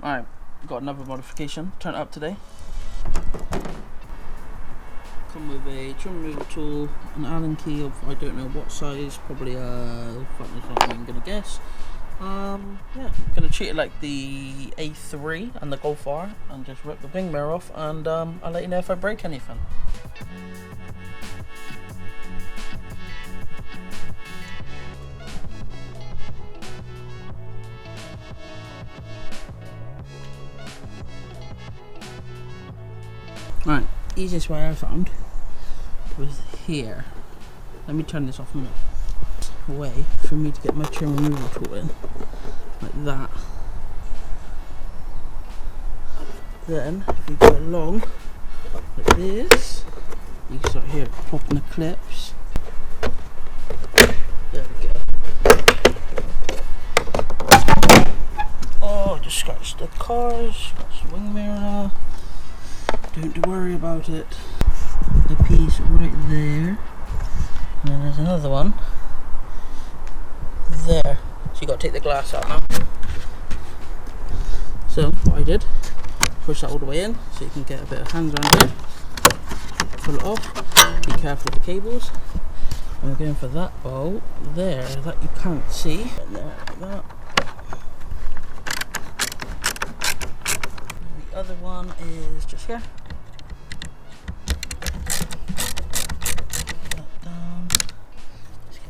Alright, got another modification turned up today. Come with a trim removal tool, an Allen key of I don't know what size, probably fuck knows what I'm gonna guess. Yeah, gonna treat it like the A3 and the Golf R and just rip the wing mirror off, and I'll let you know if I break anything. Right, easiest way I found was here. Let me turn this off a minute. Way for me to get my trim removal tool in, like that. Then, if you go along like this, you can start here popping the clips. There we go. Oh, just scratched the cars, scratched the wing mirror. Don't worry about it. The piece right there, and then there's another one there. So you got to take the glass out now. So what I did, push that all the way in so you can get a bit of hands around here. Pull it off. Be careful with the cables. And we're going for that bolt there that you can't see. And there, like that. The other one is just here.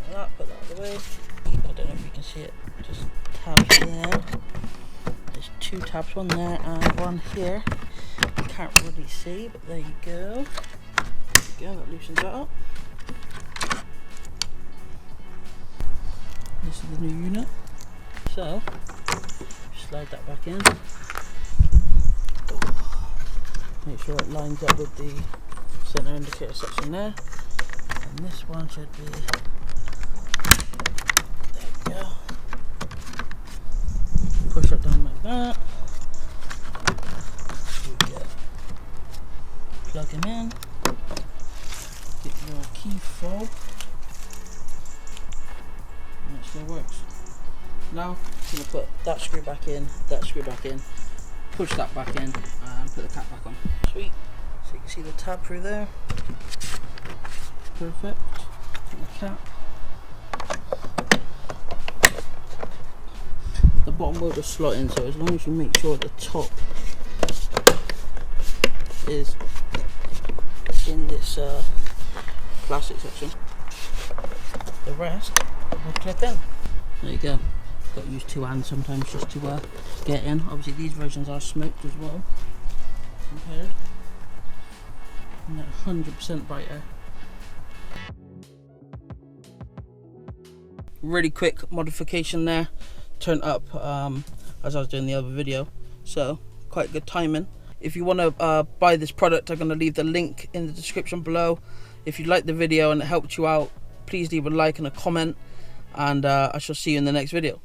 Put that out of the way. I don't know if you can see it, just tabs there. There's two tabs, one there and one here. You can't really see, but there you go. There you go, that loosens that up. This is the new unit. So, slide that back in. Make sure it lines up with the center indicator section there. And this one should be push it down like that. Plug him in. Get your key fob. And it still works. Now I'm going to put that screw back in, push that back in, and put the cap back on. Sweet. So you can see the tab through there. Perfect. Put the cap. The bottom will just slot in, so as long as you make sure the top is in this plastic section, the rest will clip in. There you go. Got to use two hands sometimes just to get in. Obviously these versions are smoked as well compared, and they're 100% brighter. Really quick modification there. Turned up as I was doing the other video, so quite good timing. If you want to buy this product, I'm going to leave the link in the description below. If you liked the video and it helped you out, please leave a like and a comment, and I shall see you in the next video.